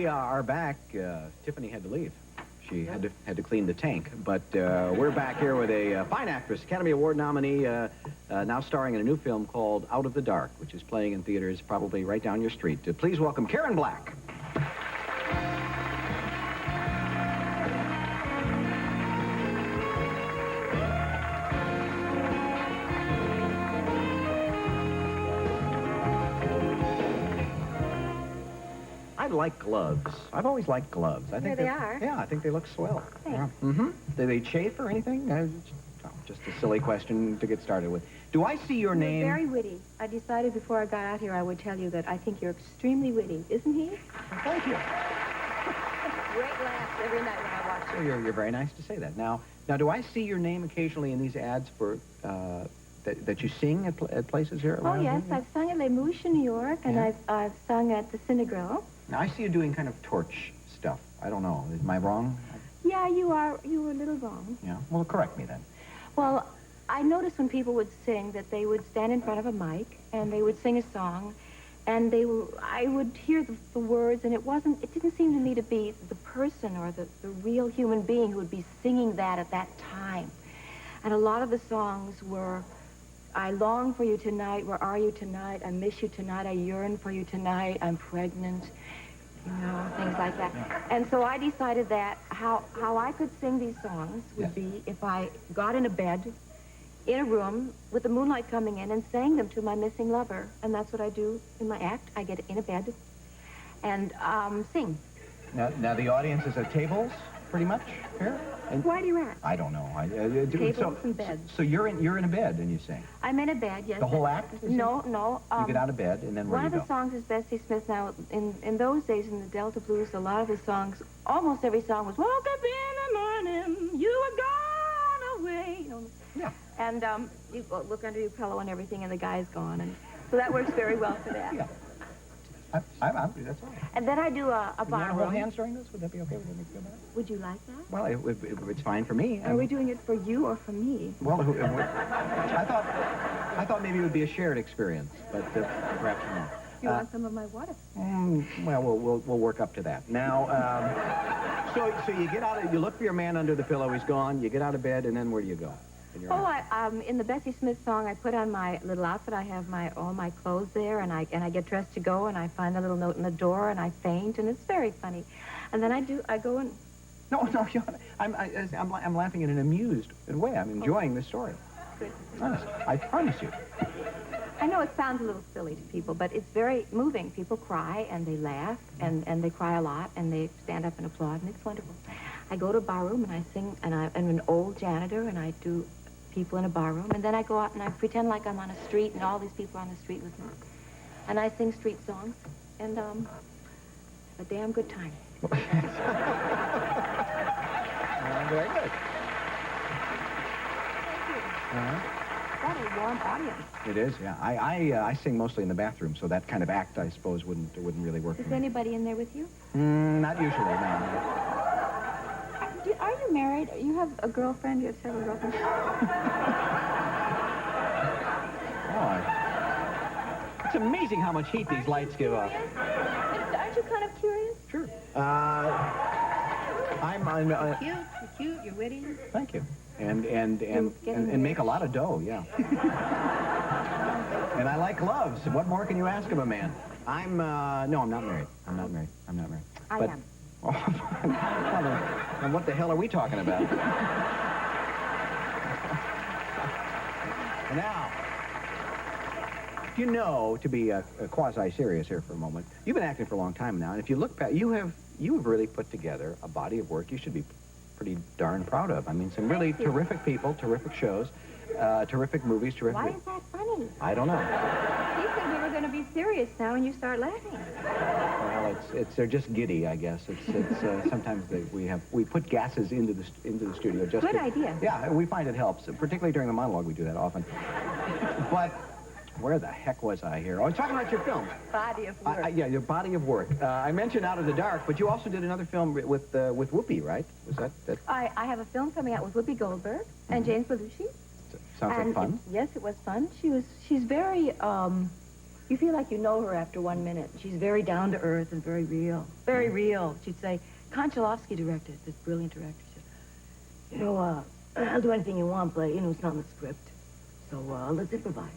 We are back. Tiffany had to leave. She had to clean the tank. But we're back here with a fine actress, Academy Award nominee, now starring in a new film called Out of the Dark, which is playing in theaters probably right down your street. Please welcome Karen Black. I like gloves. I've always liked gloves. I think they are. Yeah, I think they look swell. Thanks. Mm-hmm. Do they chafe or anything? Just a silly question to get started with. Do I see your name? You're very witty. I decided before I got out here I would tell you that I think you're extremely witty. Isn't he? Well, thank you. Great laughs every night when I watch So you're very nice to say that. Now, do I see your name occasionally in these ads for that you sing at places here? Oh, yes. Here? I've sung at Les Mouches in New York, and Yeah. I've sung at the Cinegrill. Now, I see you doing kind of torch stuff. I don't know. Am I wrong? Yeah, you were a little wrong. Yeah. Well, correct me then. Well, I noticed when people would sing that they would stand in front of a mic and they would sing a song, and I would hear the words, and it didn't seem to me to be the person or the real human being who would be singing that at that time. And a lot of the songs were, I long for you tonight, where are you tonight, I miss you tonight, I yearn for you tonight, I'm pregnant, you know, things like that. Yeah. And so I decided that how I could sing these songs would Yes. be if I got in a bed, in a room, with the moonlight coming in, and sang them to my missing lover. And that's what I do in my act. I get in a bed and sing. Now the audience is at tables, pretty much, here? And Why do you ask? I don't know. Tables and beds. So you're in a bed and you sing? I'm in a bed, yes. The whole act? No. You get out of bed and then where one do you of the songs is Bessie Smith. Now, in those days, in the Delta Blues, a lot of the songs, almost every song was, woke up in the morning, you were gone away. You know, Yeah. and you look under your pillow and everything, and the guy's gone. And so that works very well for that. Yeah. That's all right. And then I do a You want bar to hold room. hands during this? Would that be okay? Would that make you feel better? Would you like that? Well, it's fine for me. Are we doing it for you or for me? Well, I thought maybe it would be a shared experience, but perhaps not. You want some of my water? Well, we'll work up to that. Now, so you get out, you look for your man under the pillow, he's gone, you get out of bed, and then where do you go? In the Bessie Smith song, I put on my little outfit. I have all my clothes there, and I get dressed to go, and I find a little note in the door, and I faint, and it's very funny. And then I go and... No, I'm laughing in an amused way. I'm enjoying the story. Good. Honest, I promise you. I know it sounds a little silly to people, but it's very moving. People cry, and they laugh, and they cry a lot, and they stand up and applaud, and it's wonderful. I go to a bar room, and I sing, and I'm an old janitor, and I do people in a bar room, and then I go out and I pretend like I'm on a street, and all these people are on the street with me. And I sing street songs, and a damn good time. Very good. Thank you. What a warm audience. It is, yeah. I sing mostly in the bathroom, so that kind of act, I suppose, wouldn't really work Is for me. anybody in there with you? Not usually, no. Are you married? You have a girlfriend? You have several girlfriends? It's amazing how much heat these lights give off. Aren't you kind of curious? Sure. You're cute, you're witty. Thank you. And make a lot of dough, yeah. And I like gloves. What more can you ask of a man? No, I'm not married. I'm not married. I am. And what the hell are we talking about? Now, you know, to be quasi-serious here for a moment, you've been acting for a long time now, and if you look back, you have really put together a body of work you should be pretty darn proud of. I mean, some really terrific people, terrific shows, terrific movies, terrific... Why is that funny? I don't know. You said we were going to be serious now, and you start laughing. Well, they're just giddy, I guess. It's sometimes we put gases into the studio just. Good idea. Yeah, we find it helps, particularly during the monologue. We do that often. But where the heck was I here? I was talking about your film. Body of work. Yeah, your body of work. I mentioned Out of the Dark, but you also did another film with Whoopi, right? Was that? I have a film coming out with Whoopi Goldberg and James Belushi. Sounds like fun. Yes, it was fun. She's very You feel like you know her after 1 minute. She's very down to earth and very real. Very real. She'd say, Konchalovsky directed, this brilliant director. She'd, I'll do anything you want, but, it's not in the script. So, let's improvise.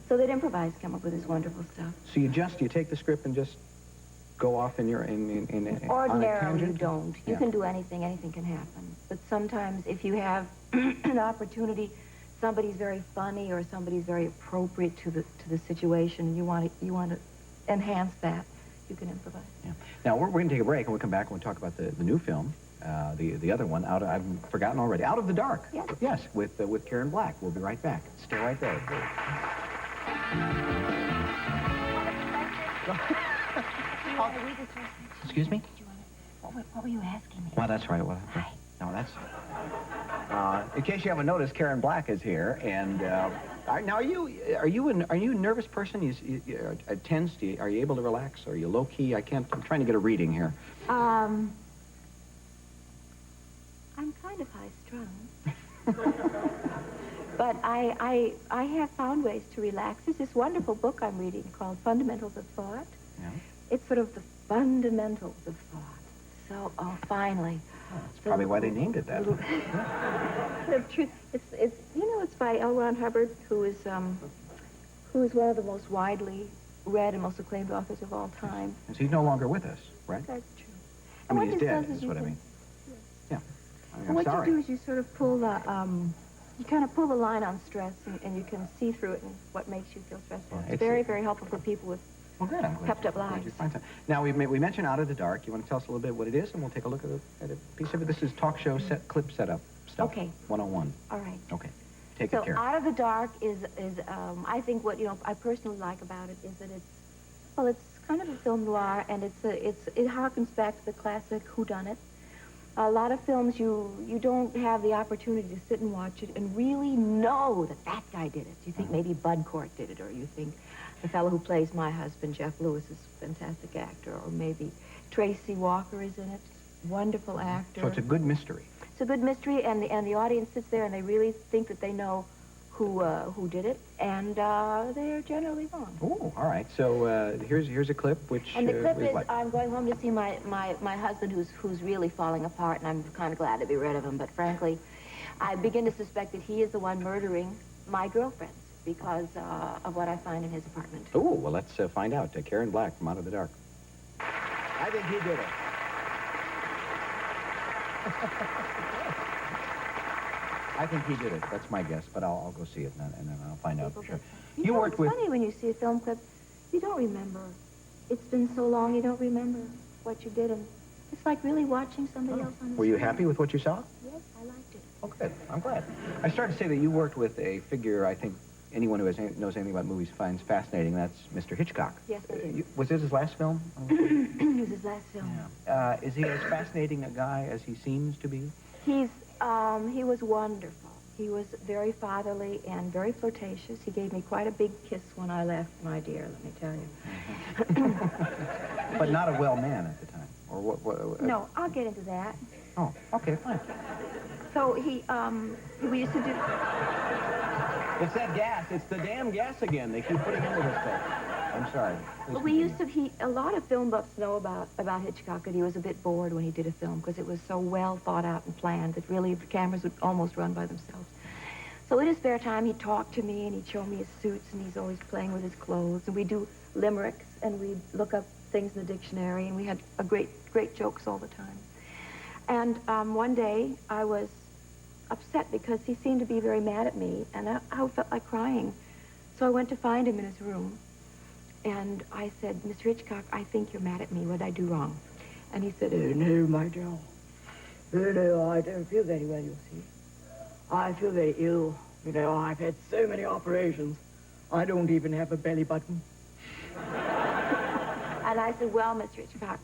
So they'd improvise, come up with this wonderful stuff. So you take the script and just go off in your, Ordinarily, you don't. You Yeah. can do anything. Anything can happen. But sometimes if you have an opportunity, somebody's very funny or somebody's very appropriate to the situation, and you want to enhance that, you can improvise. Yeah. Now, we're going to take a break, and we'll come back and we'll talk about the new film, the other one, I've forgotten already, Out of the Dark. Yes. Yes, with Karen Black. We'll be right back. Stay right there, please. Excuse me? What were you asking me? Well, that's right. Well, no, that's... in case you haven't noticed, Karen Black is here, and now are you a nervous person? You tense? Are you able to relax? Are you low key? I'm trying to get a reading here. I'm kind of high-strung. But I have found ways to relax. There's this wonderful book I'm reading called Fundamentals of Thought. Yeah. It's sort of the fundamentals of thought. So, finally. That's probably why they named it that. The truth, it's by L. Ron Hubbard, who is one of the most widely read and most acclaimed authors of all time. And so he's no longer with us, right? That's true. I mean, what he's this dead, does is what I mean. Yeah. And what sorry. you do is you sort of pull you kind of pull the line on stress, and you can see through it and what makes you feel stressful. Yeah, it's very, very helpful for people with Well, good. I'm glad kept up glad lives. you find time. Now, we mentioned Out of the Dark. You want to tell us a little bit what it is, and we'll take a look at a piece of it. This is talk show clip setup stuff. Okay. 101. All right. Okay. Take So it, Karen. Out of the Dark is I think what I personally like about it is that it's kind of a film noir, and it harkens back to the classic whodunit. A lot of films you don't have the opportunity to sit and watch it and really know that guy did it. You think maybe Bud Cort did it, or you think the fellow who plays my husband, Jeff Lewis, is a fantastic actor, or maybe Tracy Walker is in it, wonderful actor. So it's a good mystery. It's a good mystery, and the audience sits there and they really think that they know who did it, and they're generally wrong. Oh, all right. So here's a clip which. And the clip is what? I'm going home to see my husband who's really falling apart, and I'm kind of glad to be rid of him. But frankly, I begin to suspect that he is the one murdering my girlfriend because of what I find in his apartment. Oh, well, let's find out. Karen Black from Out of the Dark. I think he did it. I think he did it. That's my guess, but I'll go see it and then I'll find out for sure. You worked with... It's funny when you see a film clip, you don't remember. It's been so long, you don't remember what you did, and it's like really watching somebody else on the Were you screen. happy with what you saw? Yes, I liked it. Oh, good. I'm glad. I started to say that you worked with a figure I think anyone who knows anything about movies finds fascinating. That's Mr. Hitchcock. Yes, I did. Was this his last film? It was his last film. Yeah. Is he as fascinating a guy as he seems to be? He was wonderful. He was very fatherly and very flirtatious. He gave me quite a big kiss when I left, my dear, let me tell you. But not a well man at the time, or what? No, I'll get into that. Oh, okay, fine. So we used to do... It's that gas. It's the damn gas again. They keep putting into this stuff. I'm sorry. Well, we used to, a lot of film buffs know about Hitchcock, and he was a bit bored when he did a film because it was so well thought out and planned that really the cameras would almost run by themselves. So in his spare time, he'd talk to me and he'd show me his suits, and he's always playing with his clothes. And we'd do limericks, and we'd look up things in the dictionary, and we had a great jokes all the time. And one day, I was upset because he seemed to be very mad at me, and I felt like crying. So I went to find him in his room. And I said, Mr. Hitchcock, I think you're mad at me. What did I do wrong? And he said, no, my dear. No, I don't feel very well, you see. I feel very ill. You know, I've had so many operations. I don't even have a belly button. And I said, well, Mr. Hitchcock,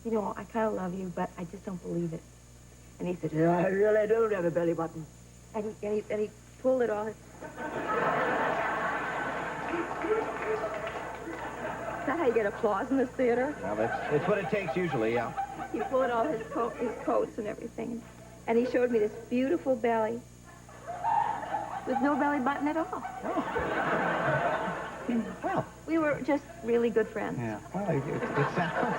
you know, I kind of love you, but I just don't believe it. And he said, I really don't have a belly button. And he pulled it off. Is that how you get applause in this theater? Well, that's what it takes usually, yeah. He pulled all his coats and everything. And he showed me this beautiful belly with no belly button at all. Oh. Well, We were just really good friends. yeah. Well, it sounds...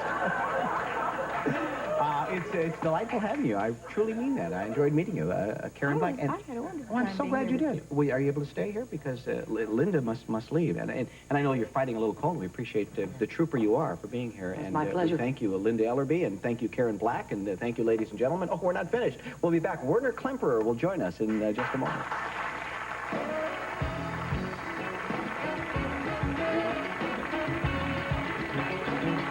it's delightful having you. I truly mean that. I enjoyed meeting you, Karen Black. I had a wonderful I'm time so being glad you here with did. Are you able to stay here? Because Linda must leave. And I know you're fighting a little cold. We appreciate the trooper you are for being here. It's and my pleasure. Thank you, Linda Ellerby, and thank you, Karen Black, and thank you, ladies and gentlemen. Oh, we're not finished. We'll be back. Werner Klemperer will join us in just a moment.